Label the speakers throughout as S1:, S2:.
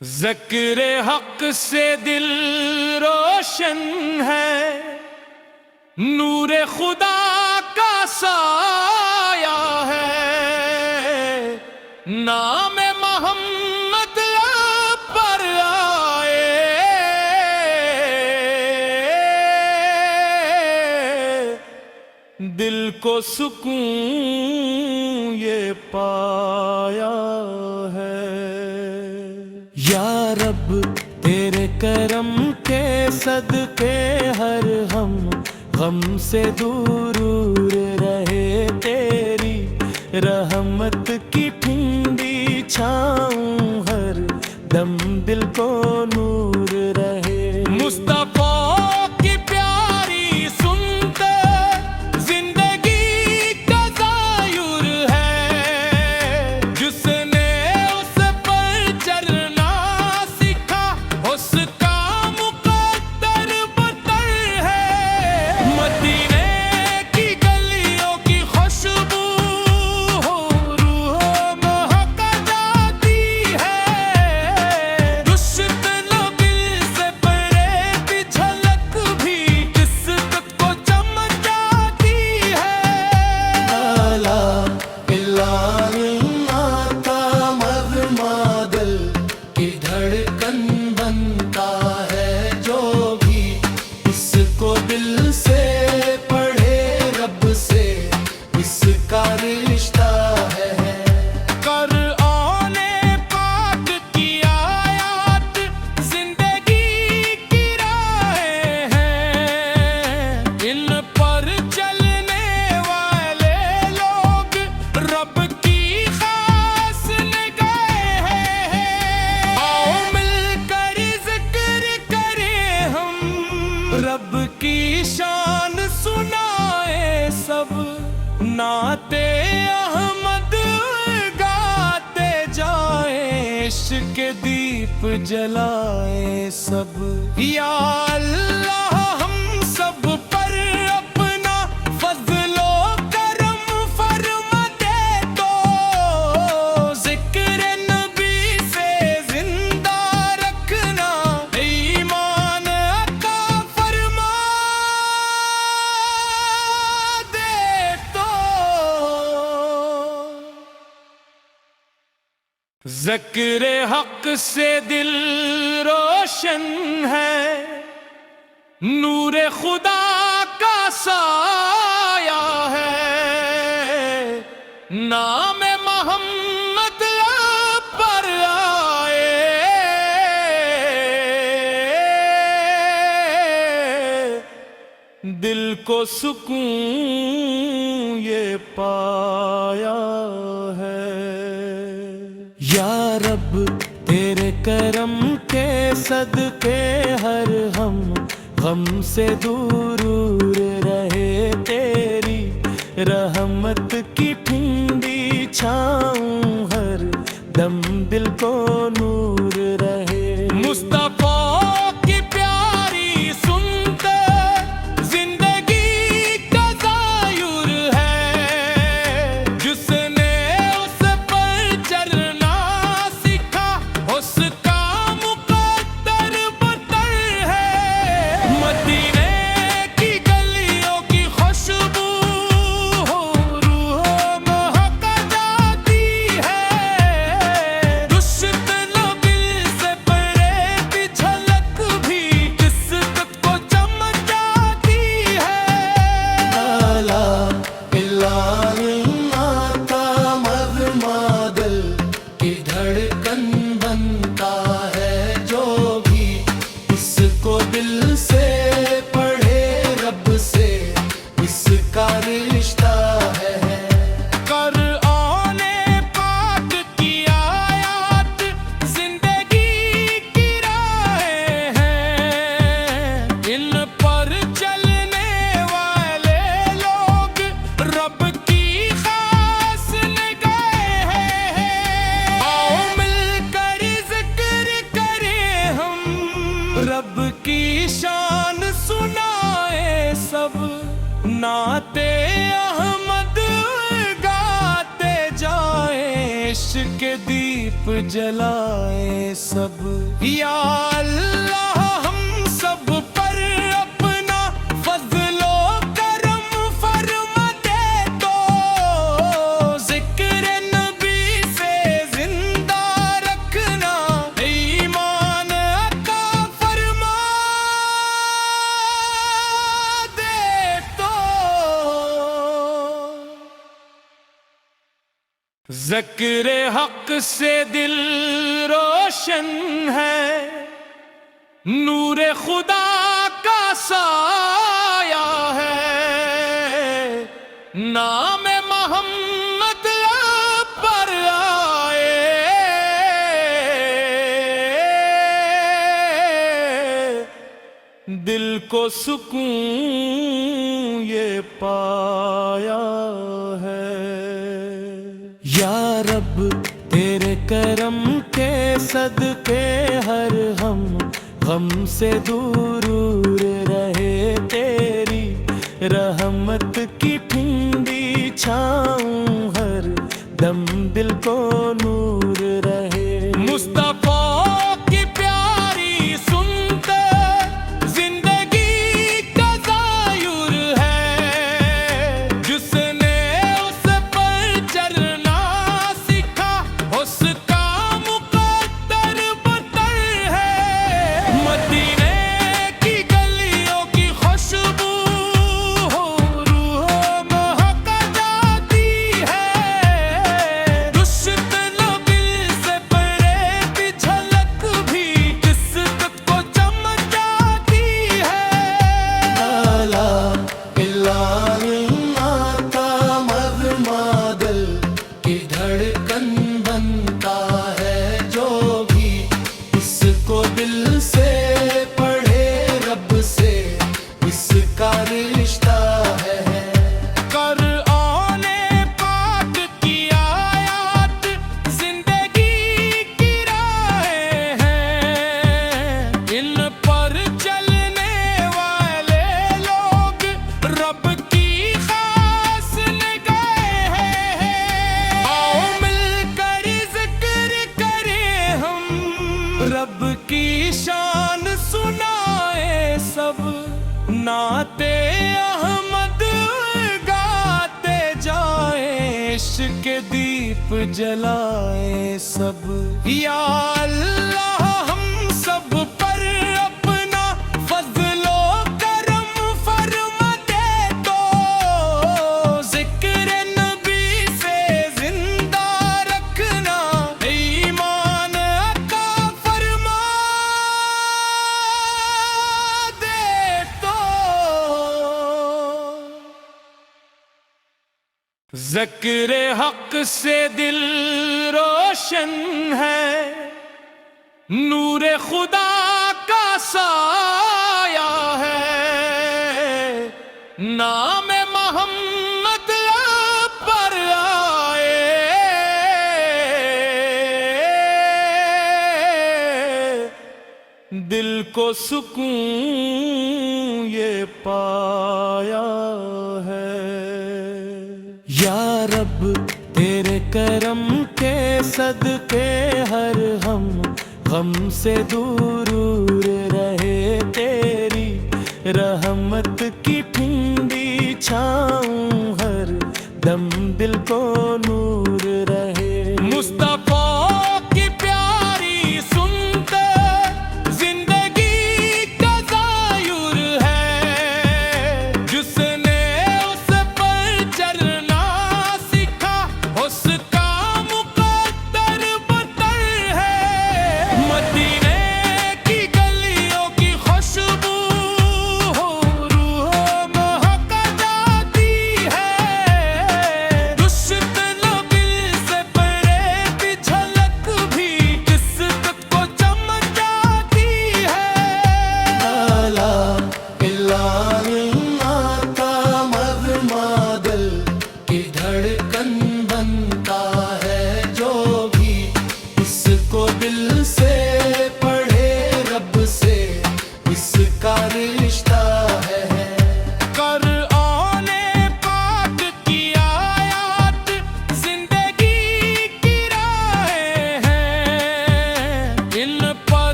S1: ज़िक्र हक से दिल रोशन है, नूरे खुदा का साया है। नाम मोहम्मद पर आए, दिल को सुकून ये पाया है। या रब तेरे करम के सदके हर हम गम से दूर रहे, तेरी रहमत की ठंडी छाऊं हर दम दिल को नूर रहे। मुस्तफा की प्यारी सुनते जिंदगी का ज़ायुर है, जिसने उस पर चलना सीखा उसका मुकद्दर बतर है। मदीने की गलियों की खुशबू हो रूह महक जाती है। दुश्मनों दिल से परे की झलक भी किस्मत को चमक जाती है।
S2: ला इलाहा का मज़मा दिल की धड़कन बनता है, जो भी इसको दिल से पढ़े रब से इसका रिश्ता है।
S1: कुरान पाक की आयत जिंदगी की राहें हैं, इन पर चलने वाले लोग रब की खास निगाहें हैं। आओ मिलकर जिक्र करें हम, रब की शान सुनाए सब, नाते अहमद गाते जाए, इश्क दीप जलाए सब। या अल्लाह हम सब पर अपना फजलो करम फरमा दे, तो जिक्र नबी से जिंदा रखना ईमान अता फरमा दे तो। ज़िक्र हक से दिल रोशन है, नूरे खुदा का साया है। नाम मोहम्मद पर आए, दिल को सुकून ये पाया है। या रब तेरे करम के सदके हर हम गम से दूर रहे, तेरी रहमत की ठंडी छाऊं हर दम दिल को नूर रहे। मुस्तफा की प्यारी सुनते जिंदगी का ज़ायुर है, जिसने उस पर चलना सीखा उसका मुकद्दर बतर है। मदीने की गलियों की खुशबू हो रूह महक जाती है। दुश्मनों दिल से परे की झलक भी किस्मत को चमक जाती है।
S2: ला इलाहा का मज़मा दिल की धड़कन बनता है, जो भी इसको दिल से पढ़े रब से इसका रिश्ता है।
S1: कुरान पाक की आयत जिंदगी की राहें हैं, इन पर चलने वाले लोग रब की खास निगाहें हैं। आओ मिलकर जिक्र करें हम, रब की शान सुनाए सब, नाते अहमद गाते जाए, इश्क दीप दीप जलाए सब। या अल्लाह हम सब पर अपना फजलो करम फरमा दे तो, जिक्र नबी से जिंदा रखना ईमान अता फरमा दे तो। ज़िक्र हक से दिल रोशन है, नूरे खुदा का साया है। नाम मोहम्मद पर आए, दिल को सुकून ये पाया है। या रब तेरे करम के सदके हर हम गम से दूर रहे, तेरी रहमत की ठंडी छाऊं हर दम दिल को नूर रहे। मुस्तफा की प्यारी सुनते जिंदगी का ज़ायुर है, जिसने उस पर चलना सीखा उसका मुकद्दर बतर है। मदीने की गलियों की खुशबू हो रूह महक जाती है। दुश्मन नबी से परे भी झलक भी किस्मत को चमक जाती है।
S2: ला इल्लल्लाह का मगमा दिल की धड़कन बनता है, जो भी इसको दिल से पढ़े रब से इसका रिश्ता है।
S1: कुरान पाक की आयत जिंदगी की राहें हैं, इन पर चलने वाले लोग रब की खास निगाहें हैं। आओ मिलकर जिक्र करें हम, रब की शान सुनाए सब। नाते अहमद गाते जाए, इश्क दीप जलाए सब। या अल्लाह हम सब पर अपना फजलो करम फरमा दे तो, जिक्र नबी से जिंदा रखना ईमान अता फरमा दे तो। ज़िक्र हक से दिल रोशन है, नूरे खुदा का साया है। नाम मोहम्मद पर आए, दिल को सुकून ये पाया है। या रब तेरे करम के सदके हर हम गम से दूर रहे, तेरी रहमत की ठंडी छाऊं हर दम दिल को नूर रहे। मुस्तफा की प्यारी सुनते जिंदगी का ज़ायुर है, जिसने उस पर चलना सीखा उसका मुकद्दर बतर है। मदीने की गलियों की खुशबू हो रूह महक जाती है। दुश्मन नबी से परे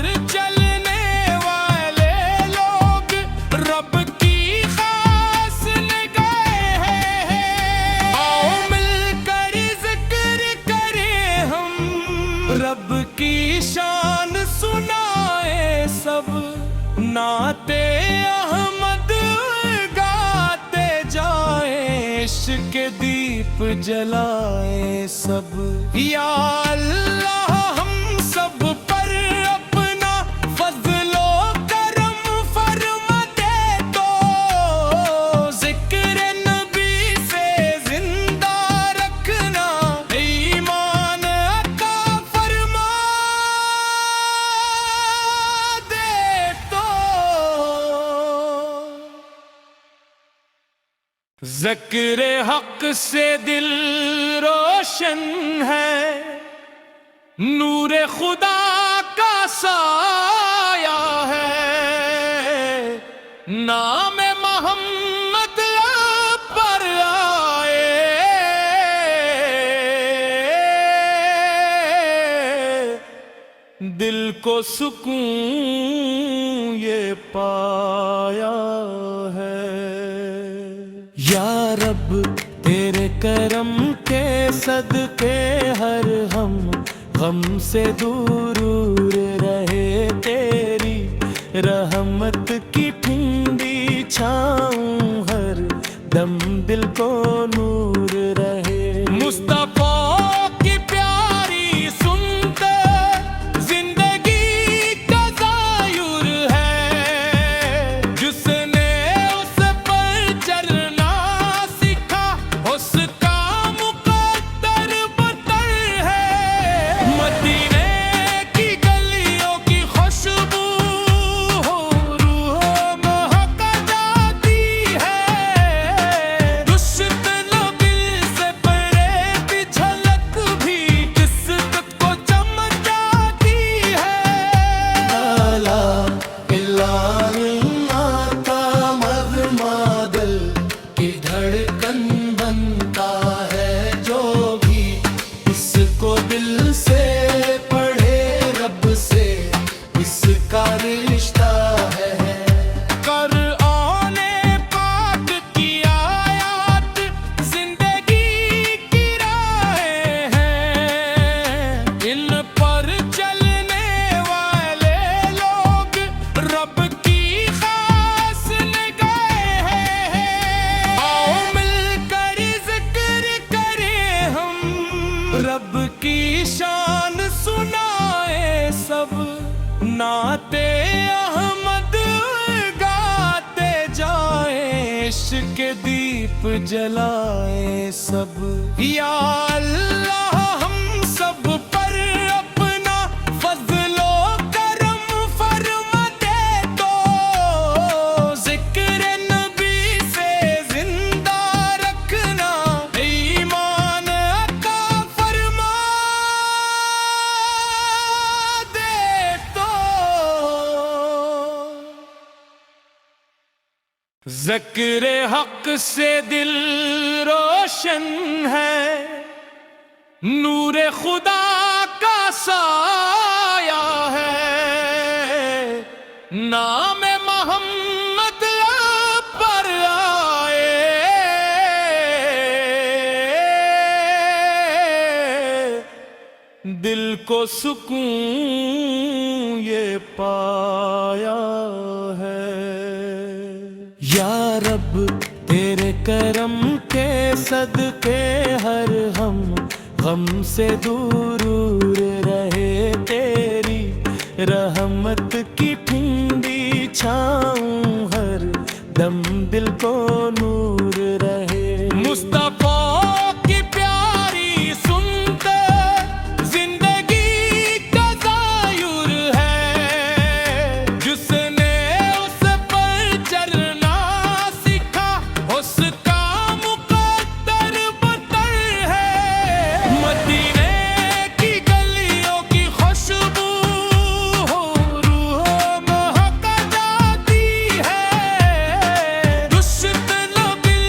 S1: पर चलने वाले लोग रब की खास निगाहें हैं। आओ मिलकर जिक्र करें हम, रब की शान सुनाए सब, नाते अहमद गाते जाए, इश्क के दीप जलाए सब। या अल्लाह हम सब पर अपना फजलो करम फरमा दे, तो जिक्र नबी से जिंदा रखना, ईमान अता फरमा दे तो। ज़िक्र हक से दिल रोशन है, नूरे खुदा का साया है, नाम मोहम्मद पर आए, दिल को सुकून ये पाया है। या रब तेरे करम के सदके हर हम गम से दूर रहे, तेरी रहमत की ठंडी छाऊं हर दम दिल को नूर रहे। मुस्तफा की प्यारी सुनते जिंदगी का ज़ायुर है, जिसने उस पर चलना सीखा उसका मुकद्दर बतर है। मदीने की गलियों की खुशबू हो रूहों महक जाती है, दुश्मन दिल से परे भी झलक भी किस्मत को चमक जाती है।
S2: ला इलाहा इल्लल्लाह मज़मा दिल की धड़कन बनता है, जो भी इसको दिल से पढ़े रब से इसका रिश्ता है।
S1: कुराने पाक की आयत जिंदगी की राहें हैं, इन पर चलने वाले लोग रब की खास निगाहें हैं। आओ मिलकर जिक्र करें हम, रब की शान सुनाए सब, नाते अहमद गाते जाए, इश्क के दीप जलाए सब। या अल्लाह हम सब पर अपना फजलो करम फरमा दे, तो जिक्र नबी से जिंदा रखना, ईमान अता फरमा दे तो। ज़िक्र हक से दिल रोशन है, नूरे खुदा का साया है, नाम मोहम्मद पर आए, दिल को सुकून ये पाया है। या रब तेरे करम के सदके हर हम गम से दूर रहे, तेरी रहमत की ठंडी छाऊं हर दम दिल को नूर रहे। मुस्तफा की प्यारी सुनते जिंदगी का ज़ायुर है, जिसने उस पर चलना सीखा उसका मुकद्दर बतर है। मदीने की गलियों की खुशबू हो रूहों महक जाती है, दुश्मन दिल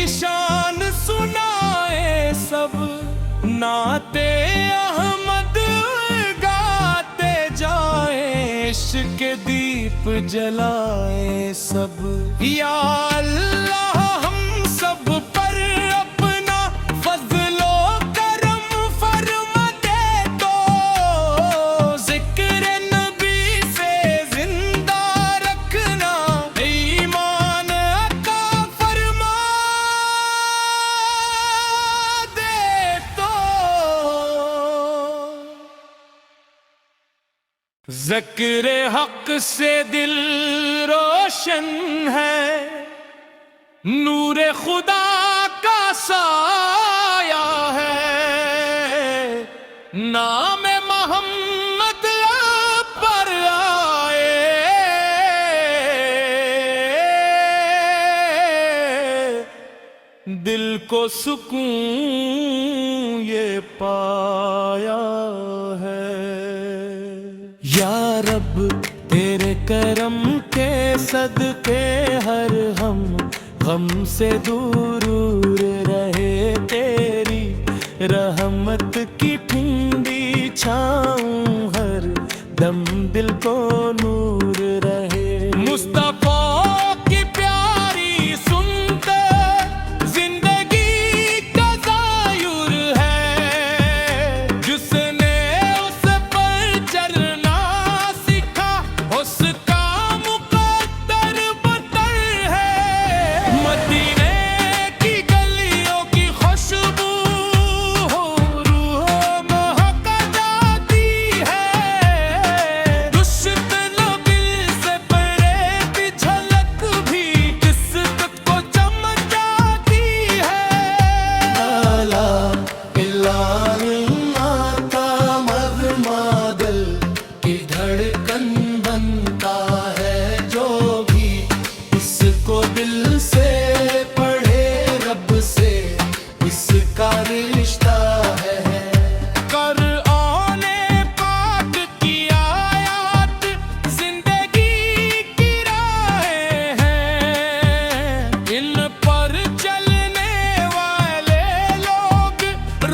S1: शान सुनाए सब, नाते अहमद गाते जाए, इश्क के दीप जलाए सब। या अल्लाह हम सब पर अपना फजलो करम फरमा दे, तो जिक्र नबी से जिंदा रखना, ईमान अता फरमा दे तो। ज़िक्र हक से दिल रोशन है, नूरे खुदा का साया है, नाम मोहम्मद पर आए, दिल को सुकून ये पाया है। या रब तेरे करम के सदके हर हम गम से दूर रहे, तेरी रहमत की ठंडी छाऊं हर दम दिल को नूर रहे। मुस्तफा की प्यारी सुनते जिंदगी का ज़ायुर है, जिसने उस पर चलना सीखा उसका मुकद्दर बतर है। मदीने की गलियों की खुशबू हो रूह महक जाती है, दुश्मन नबी से परे भी झलक भी किस्मत को चमक जाती है।
S2: ला इलाहा इल्लल्लाह का मज़मा दिल की धड़कन बनता है, जो भी इसको दिल से पढ़े रब से इसका रिश्ता है।
S1: कुरान पाक की आयत जिंदगी की राहें हैं, इन पर चलने वाले लोग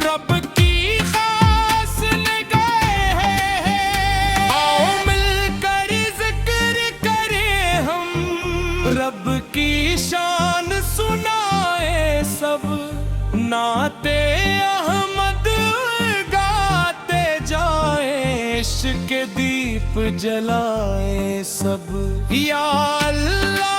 S1: रब की खास निगाहें हैं। आओ मिलकर जिक्र करें हम, रब की शान सुनाए सब, नाते अहमद गाते जाए, इश्क के दीप जलाए सब। या अल्लाह